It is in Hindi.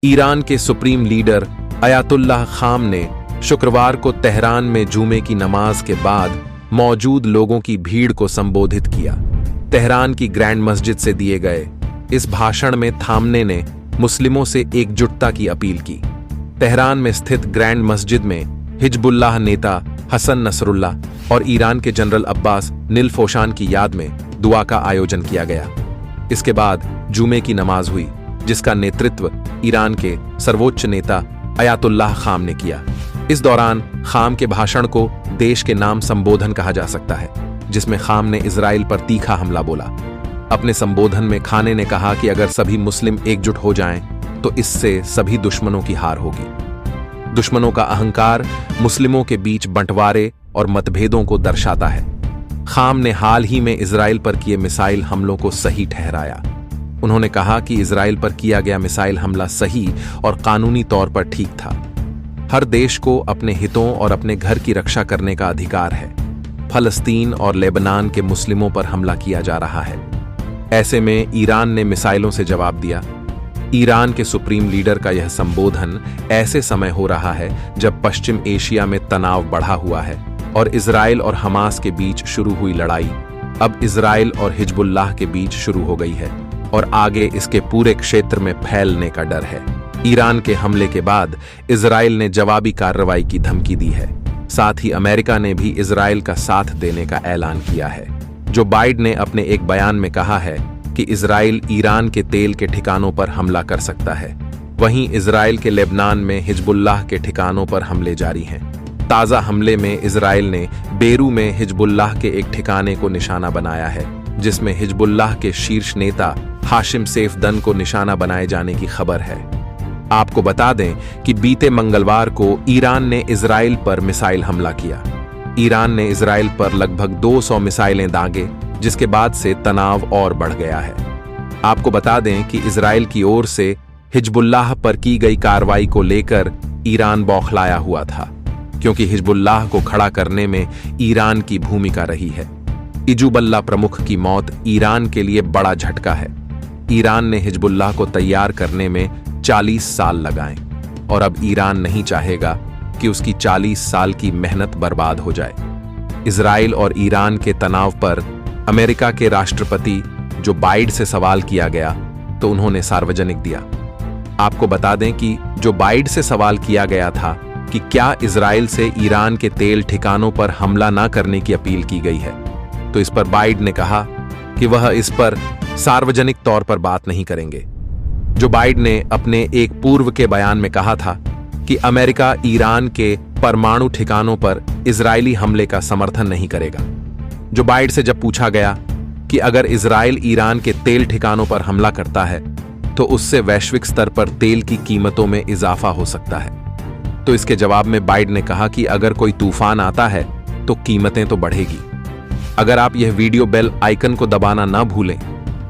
ईरान के सुप्रीम लीडर अयातुल्लाह खाम ने शुक्रवार को तेहरान में जुमे की नमाज के बाद मौजूद लोगों की भीड़ को संबोधित किया। तेहरान की ग्रैंड मस्जिद से दिए गए इस भाषण में खामने ने मुस्लिमों से एकजुटता की अपील की। तेहरान में स्थित ग्रैंड मस्जिद में हिजबुल्लाह नेता हसन नसरुल्लाह और ईरान के जनरल अब्बास नीलफोशान की याद में दुआ का आयोजन किया गया। इसके बाद जुमे की नमाज हुई, जिसका नेतृत्व ईरान के सर्वोच्च नेता अयातुल्लाह खाम ने किया। इस दौरान खाम के भाषण को देश के नाम संबोधन कहा जा सकता है, जिसमें खाम ने इजराइल पर तीखा हमला बोला। अपने संबोधन में खाने ने कहा कि अगर सभी मुस्लिम एकजुट हो जाएं, तो इससे सभी दुश्मनों की हार होगी। दुश्मनों का अहंकार मुस्लिमों के बीच बंटवारे और मतभेदों को दर्शाता है। खाम ने हाल ही में इजराइल पर किए मिसाइल हमलों को सही ठहराया। उन्होंने कहा कि इजराइल पर किया गया मिसाइल हमला सही और कानूनी तौर पर ठीक था। हर देश को अपने हितों और अपने घर की रक्षा करने का अधिकार है। फलस्तीन और लेबनान के मुस्लिमों पर हमला किया जा रहा है। ऐसे में ईरान ने मिसाइलों से जवाब दिया। ईरान के सुप्रीम लीडर का यह संबोधन ऐसे समय हो रहा है जब पश्चिम एशिया में तनाव बढ़ा हुआ है और इजराइल और हमास के बीच शुरू हुई लड़ाई अब इजराइल और हिजबुल्लाह के बीच शुरू हो गई है और आगे इसके पूरे क्षेत्र में फैलने का डर है। ईरान के हमले के बाद इजराइल ने जवाबी कार्रवाई की धमकी दी है। साथ ही अमेरिका ने भी इजराइल का साथ देने का ऐलान किया है। जो बाइडेन ने अपने एक बयान में कहा है कि इजराइल ईरान के तेल के ठिकानों पर हमला कर सकता है। वहीं इजराइल के लेबनान में हिजबुल्लाह के ठिकानों पर हमले जारी हैं। ताजा हमले में इजराइल ने बेरू में हिजबुल्लाह के एक ठिकाने को निशाना बनाया है, जिसमें हिजबुल्लाह के शीर्ष नेता हाशिम सैफदन को निशाना बनाए जाने की खबर है। आपको बता दें कि बीते मंगलवार को ईरान ने इजराइल पर मिसाइल हमला किया। ईरान ने इजराइल पर लगभग 200 मिसाइलें दागे, जिसके बाद से तनाव और बढ़ गया है। आपको बता दें कि इजराइल की ओर से हिजबुल्लाह पर की गई कार्रवाई को लेकर ईरान बौखलाया हुआ था, क्योंकि हिजबुल्लाह को खड़ा करने में ईरान की भूमिका रही है। हिजबुल्लाह प्रमुख की मौत ईरान के लिए बड़ा झटका है। ईरान ने हिजबुल्लाह को तैयार करने में 40 साल लगाए और अब ईरान नहीं चाहेगा कि उसकी 40 साल की मेहनत बर्बाद हो जाए। इजराइल और ईरान के तनाव पर अमेरिका के राष्ट्रपति जो बाइडेन से सवाल किया गया तो उन्होंने सार्वजनिक दिया। आपको बता दें कि जो बाइडेन से सवाल किया गया था कि क्या इजराइल से ईरान के तेल ठिकानों पर हमला न करने की अपील की गई है, तो इस पर बाइडेन ने कहा कि वह इस पर सार्वजनिक तौर पर बात नहीं करेंगे। जो बाइडेन ने अपने एक पूर्व के बयान में कहा था कि अमेरिका ईरान के परमाणु ठिकानों पर इजरायली हमले का समर्थन नहीं करेगा। जो बाइडेन से जब पूछा गया कि अगर इजराइल ईरान के तेल ठिकानों पर हमला करता है तो उससे वैश्विक स्तर पर तेल की कीमतों में इजाफा हो सकता है, तो इसके जवाब में बाइडेन ने कहा कि अगर कोई तूफान आता है तो कीमतें तो बढ़ेगी। अगर आप यह वीडियो बेल आइकन को दबाना ना भूलें